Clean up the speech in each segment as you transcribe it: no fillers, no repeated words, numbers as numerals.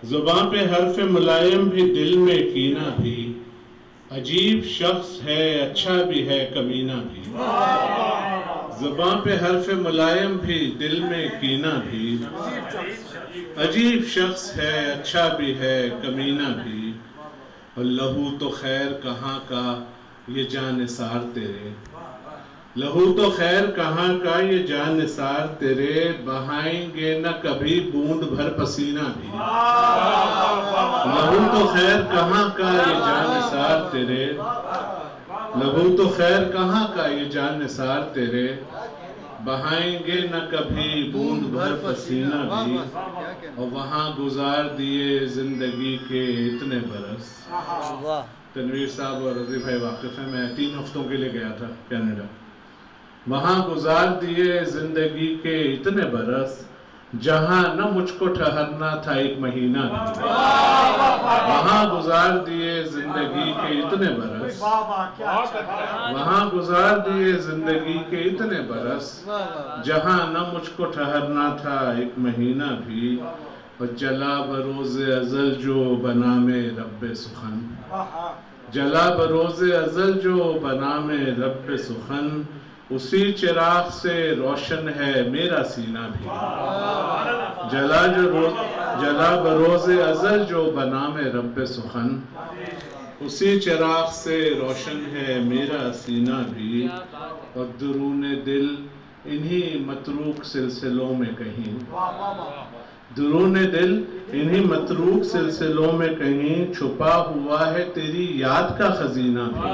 زبان پہ حرف ملائم بھی دل میں کینہ بھی، عجیب شخص ہے اچھا بھی ہے کمینہ بھی۔ زبان پہ حرف ملائم بھی دل میں کینہ بھی، عجیب شخص ہے اچھا بھی ہے کمینہ بھی۔ اور لہو تو خیر کہاں کا یہ جان نثار تیرے، لہو تو خیر کہاں کا یہ جان نثار تیرے، بہائیں گے نہ کبھی بوند بھر پسینہ بھی۔ لہو تو خیر کہاں کا یہ جان نثار تیرے، لہو تو خیر کہاں کا یہ جان نثار تیرے، بہائیں گے نہ کبھی بوند بھر پسینہ بھی۔ اور وہاں گزار دیے زندگی کے اتنے برس۔ تنویر صاحب اور رضی بھائی واقف ہیں، میں 3 ہفتوں کے لیے گیا تھا کینیڈا۔ وہاں گزار دیے زندگی کے اتنے برس، جہاں نہ مجھ کو ٹھہرنا تھا ایک مہینہ بھی۔ وہاں گزار دیے زندگی کے اتنے برس، وہاں گزار دیے زندگی کے اتنے برس، جہاں نہ مجھ کو ٹھہرنا تھا ایک مہینہ بھی۔ اور جلا بروز ازل جو بنام رب سخن، جلا بروز ازل جو بنام رب سخن، اسی چراغ سے روشن ہے میرا سینہ بھی۔ جلا بروز ازل جو بنام رب سخن، اسی چراغ سے روشن ہے میرا سینہ بھی۔ اور درون دل انہی متروک سلسلوں میں کہیں، درون دل انہی متروک سلسلوں میں کہیں، چھپا ہوا ہے تیری یاد کا خزینہ بھی۔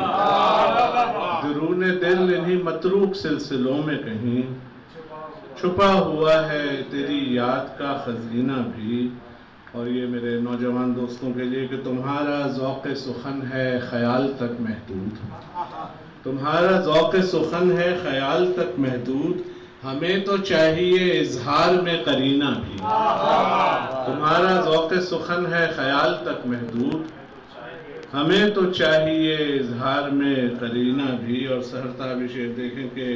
درون دل انہی متروک سلسلوں میں کہیں، چھپا ہوا ہے تیری یاد کا خزینہ بھی۔ اور یہ میرے نوجوان دوستوں کے لیے کہ تمہارا ذوق سخن ہے خیال تک محدود، تمہارا ذوق سخن ہے خیال تک محدود، ہمیں تو چاہیے اظہار میں قرینہ بھی۔ تمہارا ذوق سخن ہے خیال تک محدود، ہمیں تو چاہیے اظہار میں قرینہ بھی۔ اور سہرتابی شعر دیکھیں کہ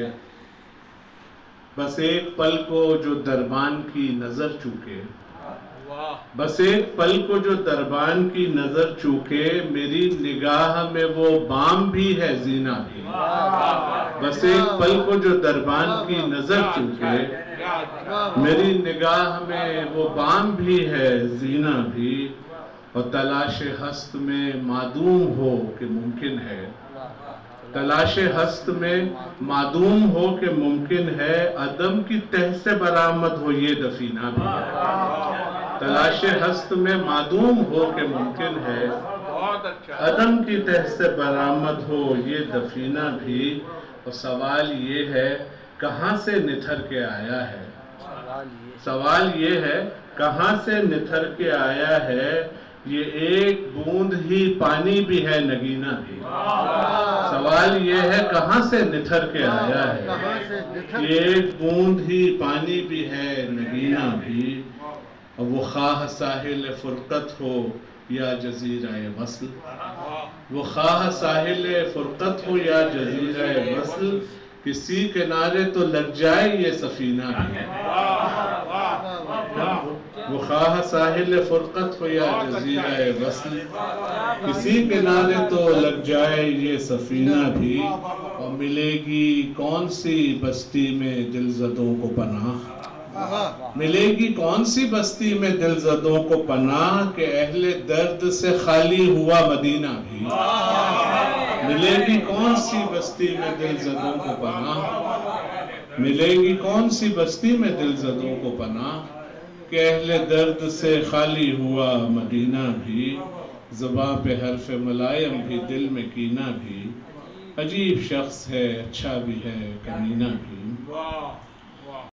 بس ایک پل کو جو دربان کی نظر چوکے، بس ایک پل کو جو دربان کی نظر چوکے، میری نگاہ میں وہ بام بھی ہے زینہ بھی۔ بس ایک پل کو جو دربان کی نظر چوکے، میری نگاہ میں وہ بام بھی ہے زینہ بھی۔ اور تلاش ہست میں معدوم ہو کہ ممکن ہے، تلاش ہست میں معدوم ہو کہ ممکن ہے، عدم کی تہ سے برآمد ہو یہ دفینہ بھی ہے۔ تلاش ہست میں معدوم ہو کہ ممکن ہے، عدم کی تہ سے برآمد ہو یہ دفینہ بھی۔ اور سوال یہ ہے کہاں سے نتھر کے آیا ہے، سوال یہ ہے کہاں سے نتھر کے آیا ہے، یہ ایک بوند ہی پانی بھی ہے نگینہ بھی۔ سوال یہ ہے کہاں سے نتھر کے آیا ہے، یہ ایک بوند ہی پانی بھی ہے نگینہ بھی۔ اور وہ خواہ ساحل فرقت ہو یا جزیرہ وصل، وہ خواہ ساحل فرقت ہو یا جزیرہ وصل، کسی کنارے تو لگ جائے یہ سفینہ بھی۔ وہ خواہ ساحل فرقت ہو یا جزیرہ وصل، کسی کنارے تو لگ جائے یہ سفینہ بھی۔ اور ملے گی کون سی بستی میں دل زدوں کو پناہ، ملے گی کون سی بستی میں دل زدوں کو پناہ، کہ اہل درد سے خالی ہوا مدینہ بھی۔ ملے گی کون سی بستی میں دل زدوں کو پناہ، ملے گی کون سی بستی میں دل زدوں کو پناہ، کہ اہل درد سے خالی ہوا مدینہ بھی۔ زباں پہ حرف ملائم بھی دل میں کینہ بھی، عجیب شخص ہے اچھا بھی ہے کمینہ بھی۔